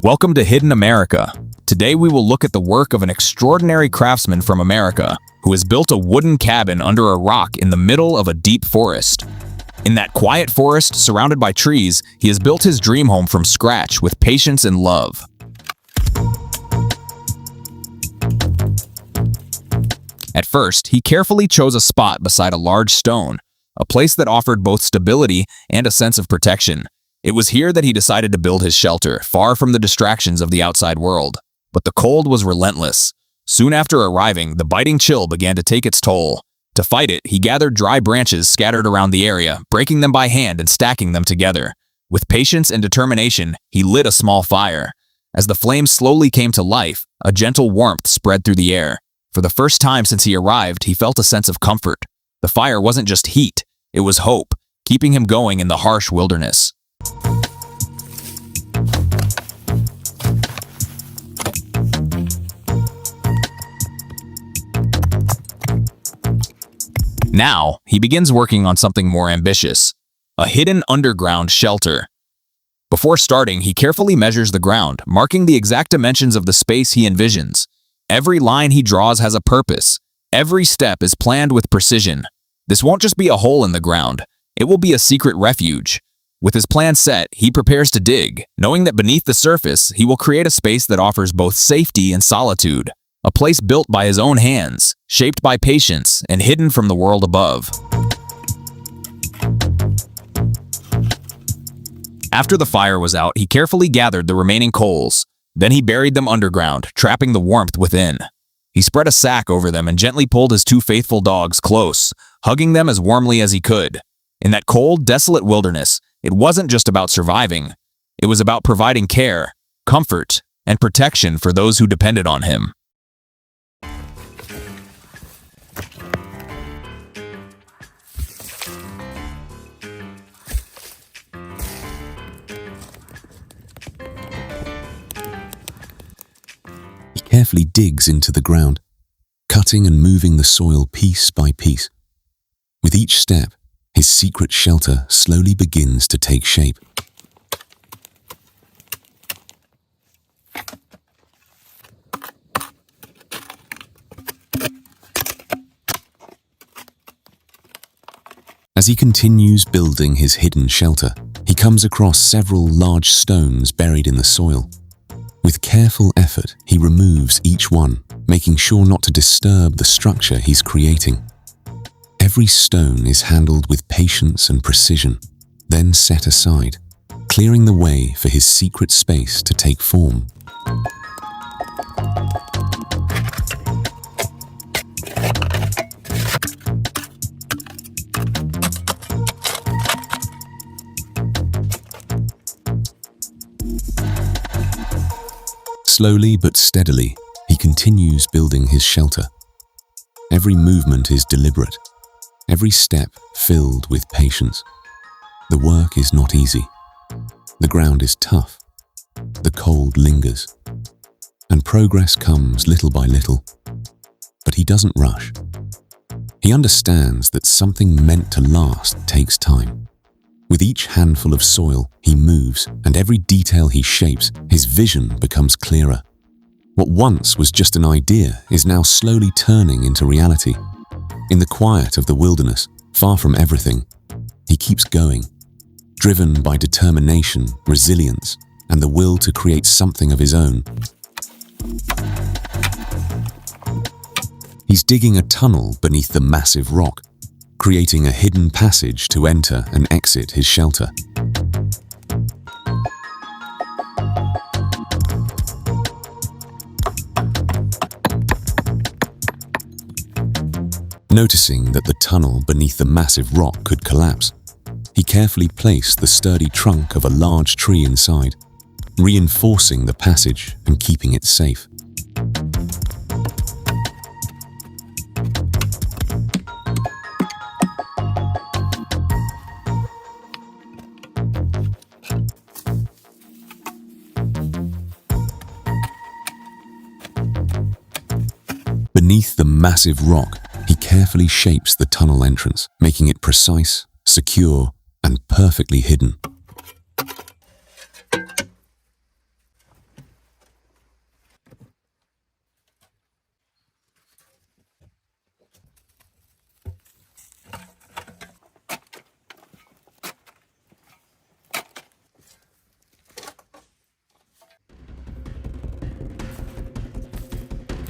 Welcome to Hidden America. Today we will look at the work of an extraordinary craftsman from America who has built a wooden cabin under a rock in the middle of a deep forest. In that quiet forest surrounded by trees, he has built his dream home from scratch with patience and love. At first, he carefully chose a spot beside a large stone, a place that offered both stability and a sense of protection. It was here that he decided to build his shelter, far from the distractions of the outside world. But the cold was relentless. Soon after arriving, the biting chill began to take its toll. To fight it, he gathered dry branches scattered around the area, breaking them by hand and stacking them together. With patience and determination, he lit a small fire. As the flames slowly came to life, a gentle warmth spread through the air. For the first time since he arrived, he felt a sense of comfort. The fire wasn't just heat, it was hope, keeping him going in the harsh wilderness. Now, he begins working on something more ambitious, a hidden underground shelter. Before starting, he carefully measures the ground, marking the exact dimensions of the space he envisions. Every line he draws has a purpose. Every step is planned with precision. This won't just be a hole in the ground. It will be a secret refuge. With his plan set, he prepares to dig, knowing that beneath the surface, he will create a space that offers both safety and solitude. A place built by his own hands, shaped by patience, and hidden from the world above. After the fire was out, he carefully gathered the remaining coals. Then he buried them underground, trapping the warmth within. He spread a sack over them and gently pulled his two faithful dogs close, hugging them as warmly as he could. In that cold, desolate wilderness, it wasn't just about surviving. It was about providing care, comfort, and protection for those who depended on him. He carefully digs into the ground, cutting and moving the soil piece by piece. With each step, his secret shelter slowly begins to take shape. As he continues building his hidden shelter, he comes across several large stones buried in the soil. With careful effort, he removes each one, making sure not to disturb the structure he's creating. Every stone is handled with patience and precision, then set aside, clearing the way for his secret space to take form. Slowly but steadily, he continues building his shelter. Every movement is deliberate, every step filled with patience. The work is not easy. The ground is tough. The cold lingers. And progress comes little by little. But he doesn't rush. He understands that something meant to last takes time. With each handful of soil, he moves, and every detail he shapes, his vision becomes clearer. What once was just an idea is now slowly turning into reality. In the quiet of the wilderness, far from everything, he keeps going, driven by determination, resilience, and the will to create something of his own. He's digging a tunnel beneath the massive rock, creating a hidden passage to enter and exit his shelter. Noticing that the tunnel beneath the massive rock could collapse, he carefully placed the sturdy trunk of a large tree inside, reinforcing the passage and keeping it safe. Beneath the massive rock, he carefully shapes the tunnel entrance, making it precise, secure, and perfectly hidden.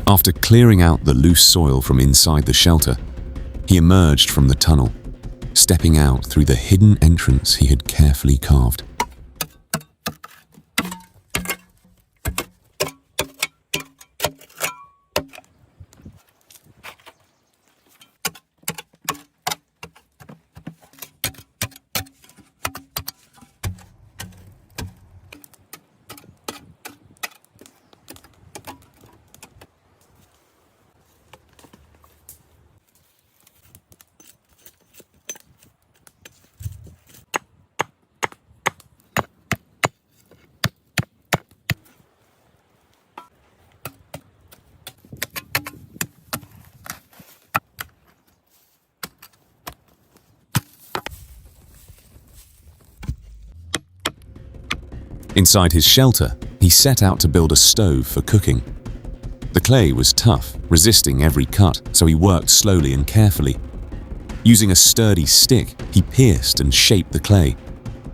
After clearing out the loose soil from inside the shelter, he emerged from the tunnel, stepping out through the hidden entrance he had carefully carved. Inside his shelter, he set out to build a stove for cooking. The clay was tough, resisting every cut, so he worked slowly and carefully. Using a sturdy stick, he pierced and shaped the clay,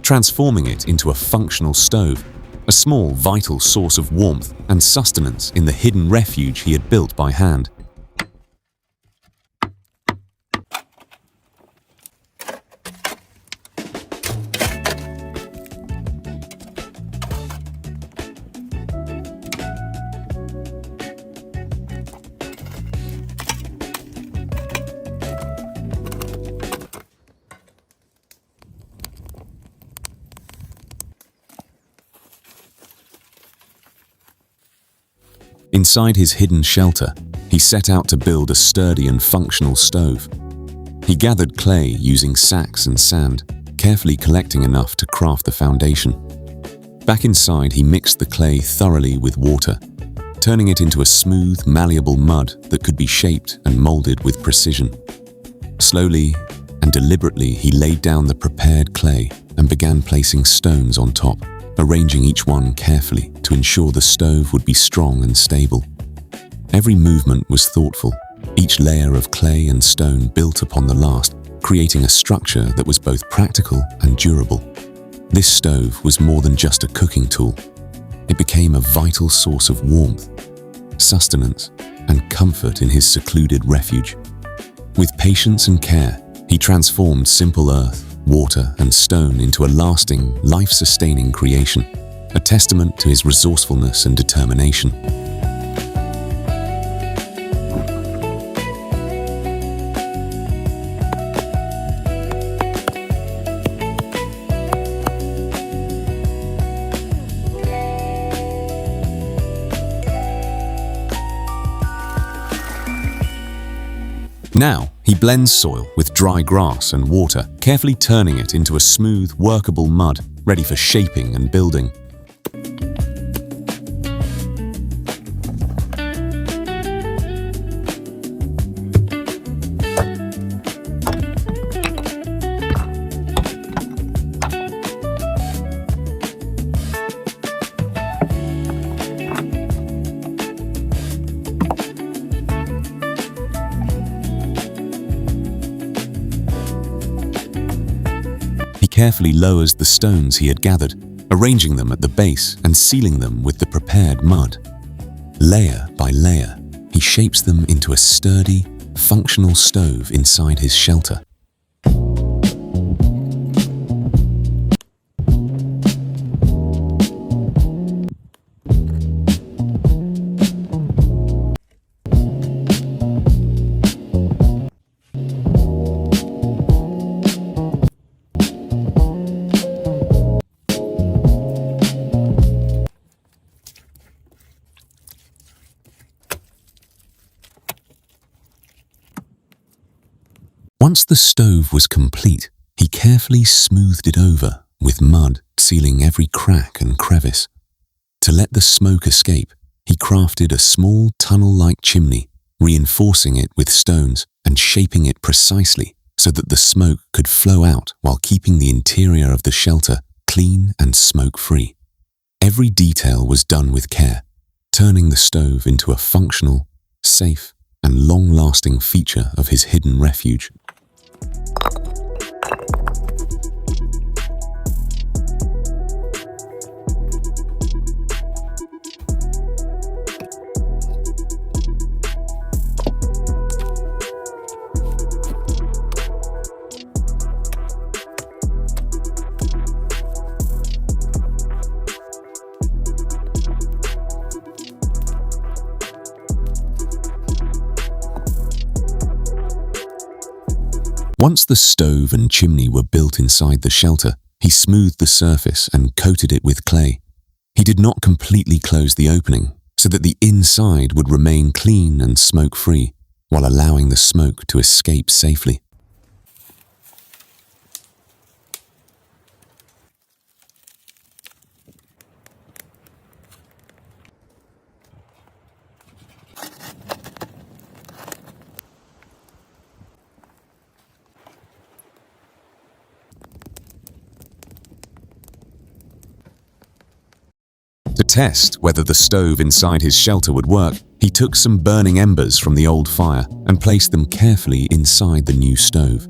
transforming it into a functional stove, a small, vital source of warmth and sustenance in the hidden refuge he had built by hand. Inside his hidden shelter, he set out to build a sturdy and functional stove. He gathered clay using sacks and sand, carefully collecting enough to craft the foundation. Back inside, he mixed the clay thoroughly with water, turning it into a smooth, malleable mud that could be shaped and molded with precision. Slowly and deliberately, he laid down the prepared clay and began placing stones on top, arranging each one carefully to ensure the stove would be strong and stable. Every movement was thoughtful, each layer of clay and stone built upon the last, creating a structure that was both practical and durable. This stove was more than just a cooking tool. It became a vital source of warmth, sustenance, and comfort in his secluded refuge. With patience and care, he transformed simple earth, water, and stone into a lasting, life-sustaining creation, a testament to his resourcefulness and determination. Now, he blends soil with dry grass and water, carefully turning it into a smooth, workable mud, ready for shaping and building. Carefully lowers the stones he had gathered, arranging them at the base and sealing them with the prepared mud. Layer by layer, he shapes them into a sturdy, functional stove inside his shelter. Once the stove was complete, he carefully smoothed it over with mud, sealing every crack and crevice. To let the smoke escape, he crafted a small tunnel-like chimney, reinforcing it with stones and shaping it precisely so that the smoke could flow out while keeping the interior of the shelter clean and smoke-free. Every detail was done with care, turning the stove into a functional, safe, and long-lasting feature of his hidden refuge. Once the stove and chimney were built inside the shelter, he smoothed the surface and coated it with clay. He did not completely close the opening, so that the inside would remain clean and smoke-free, while allowing the smoke to escape safely. To test whether the stove inside his shelter would work, he took some burning embers from the old fire and placed them carefully inside the new stove.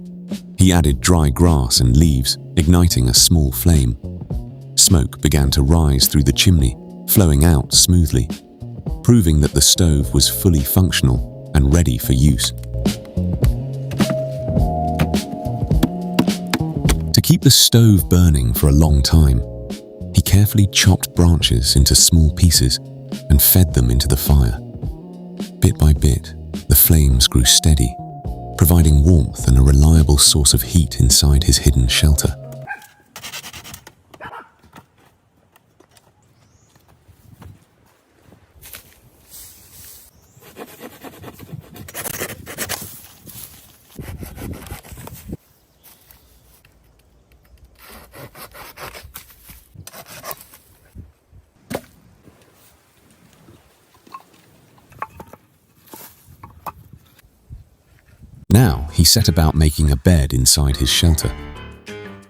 He added dry grass and leaves, igniting a small flame. Smoke began to rise through the chimney, flowing out smoothly, proving that the stove was fully functional and ready for use. To keep the stove burning for a long time, he carefully chopped branches into small pieces and fed them into the fire. Bit by bit, the flames grew steady, providing warmth and a reliable source of heat inside his hidden shelter. Now he set about making a bed inside his shelter.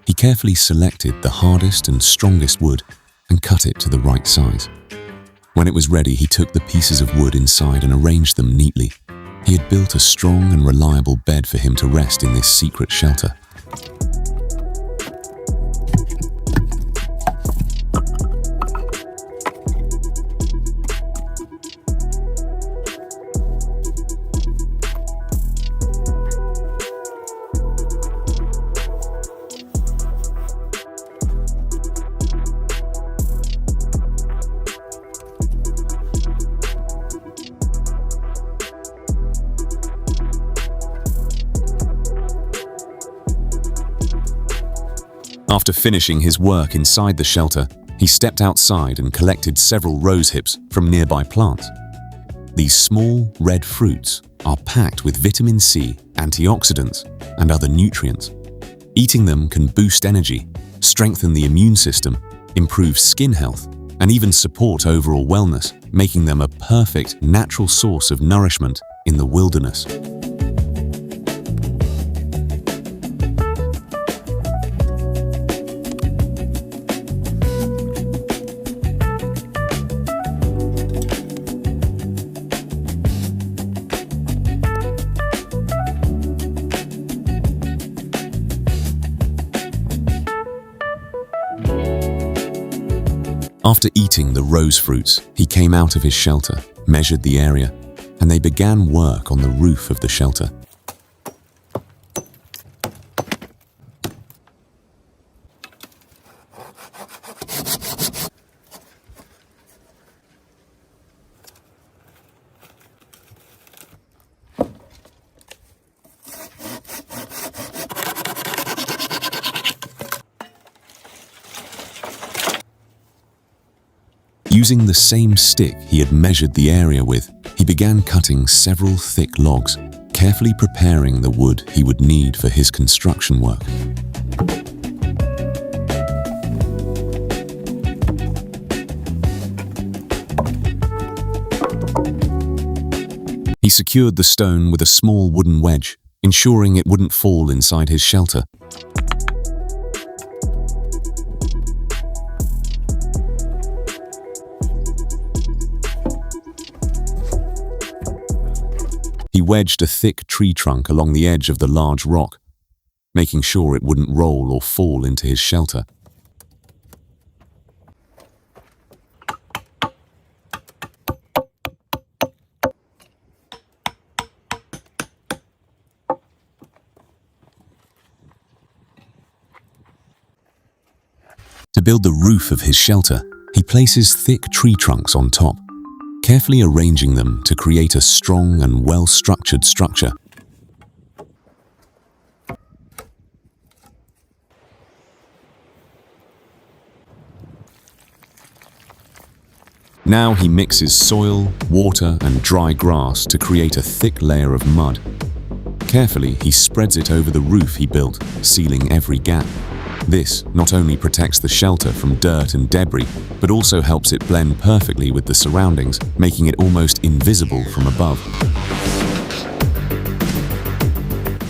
He carefully selected the hardest and strongest wood and cut it to the right size. When it was ready, he took the pieces of wood inside and arranged them neatly. He had built a strong and reliable bed for him to rest in this secret shelter. After finishing his work inside the shelter, he stepped outside and collected several rose hips from nearby plants. These small, red fruits are packed with vitamin C, antioxidants, and other nutrients. Eating them can boost energy, strengthen the immune system, improve skin health, and even support overall wellness, making them a perfect natural source of nourishment in the wilderness. After eating the rose fruits, he came out of his shelter, measured the area, and they began work on the roof of the shelter. Using the same stick he had measured the area with, he began cutting several thick logs, carefully preparing the wood he would need for his construction work. He secured the stone with a small wooden wedge, ensuring it wouldn't fall inside his shelter. He wedged a thick tree trunk along the edge of the large rock, making sure it wouldn't roll or fall into his shelter. To build the roof of his shelter, he places thick tree trunks on top, carefully arranging them to create a strong and well-structured structure. Now he mixes soil, water, and dry grass to create a thick layer of mud. Carefully, he spreads it over the roof he built, sealing every gap. This not only protects the shelter from dirt and debris, but also helps it blend perfectly with the surroundings, making it almost invisible from above.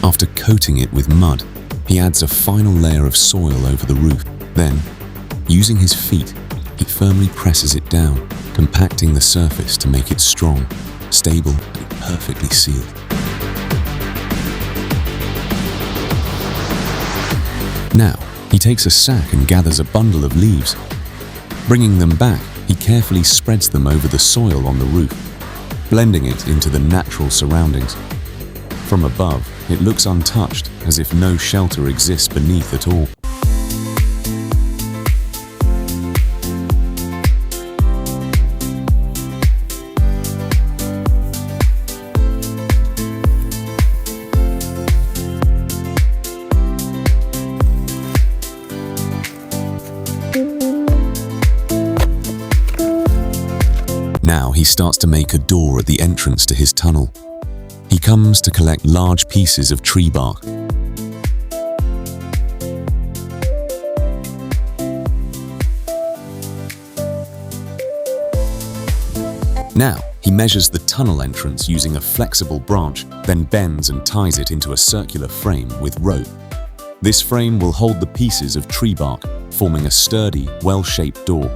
After coating it with mud, he adds a final layer of soil over the roof. Then, using his feet, he firmly presses it down, compacting the surface to make it strong, stable, and perfectly sealed. Now, he takes a sack and gathers a bundle of leaves. Bringing them back, he carefully spreads them over the soil on the roof, blending it into the natural surroundings. From above, it looks untouched, as if no shelter exists beneath at all. Now he starts to make a door at the entrance to his tunnel. He comes to collect large pieces of tree bark. Now, he measures the tunnel entrance using a flexible branch, then bends and ties it into a circular frame with rope. This frame will hold the pieces of tree bark, forming a sturdy, well-shaped door.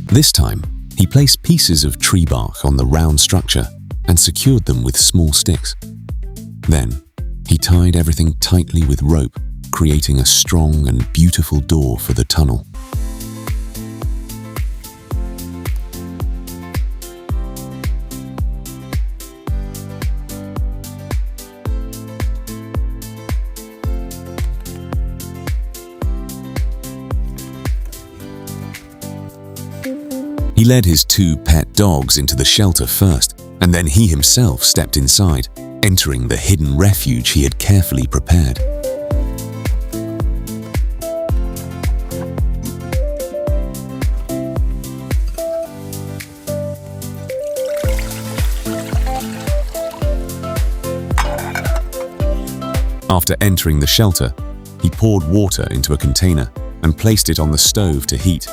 This time, he placed pieces of tree bark on the round structure and secured them with small sticks. Then, he tied everything tightly with rope, creating a strong and beautiful door for the tunnel. He led his 2 pet dogs into the shelter first, and then he himself stepped inside, entering the hidden refuge he had carefully prepared. After entering the shelter, he poured water into a container and placed it on the stove to heat.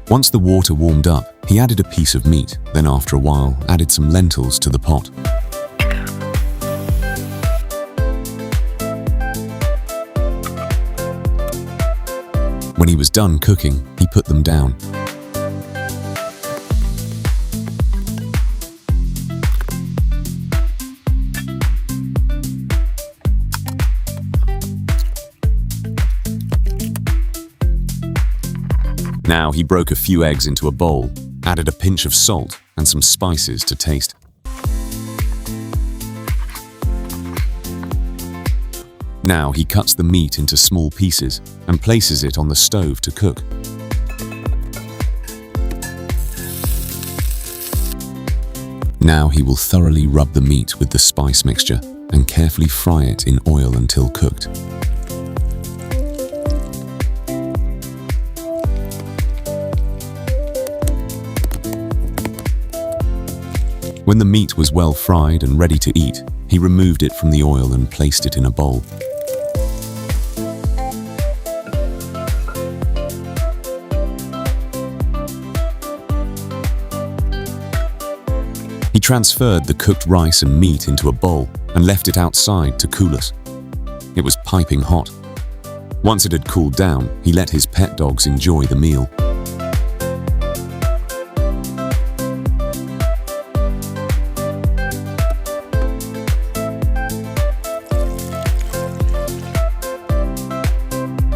Once the water warmed up, he added a piece of meat, then after a while added some lentils to the pot. When he was done cooking, he put them down. Now he broke a few eggs into a bowl, added a pinch of salt and some spices to taste. Now he cuts the meat into small pieces and places it on the stove to cook. Now he will thoroughly rub the meat with the spice mixture and carefully fry it in oil until cooked. When the meat was well fried and ready to eat, he removed it from the oil and placed it in a bowl. He transferred the cooked rice and meat into a bowl and left it outside to cool us. It was piping hot. Once it had cooled down, he let his pet dogs enjoy the meal.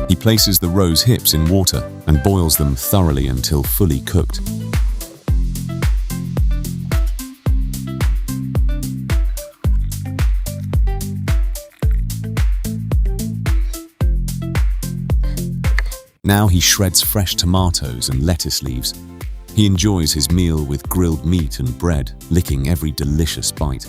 He places the rose hips in water and boils them thoroughly until fully cooked. Now he shreds fresh tomatoes and lettuce leaves. He enjoys his meal with grilled meat and bread, licking every delicious bite.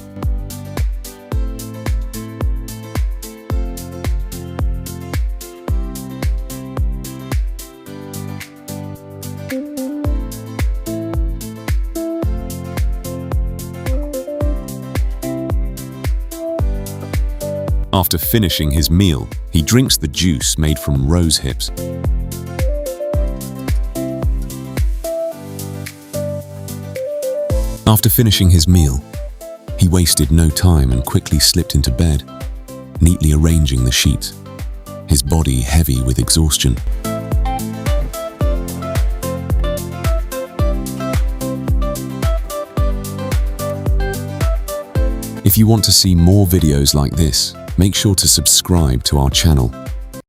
After finishing his meal, he drinks the juice made from rose hips. After finishing his meal, he wasted no time and quickly slipped into bed, neatly arranging the sheets, his body heavy with exhaustion. If you want to see more videos like this, make sure to subscribe to our channel.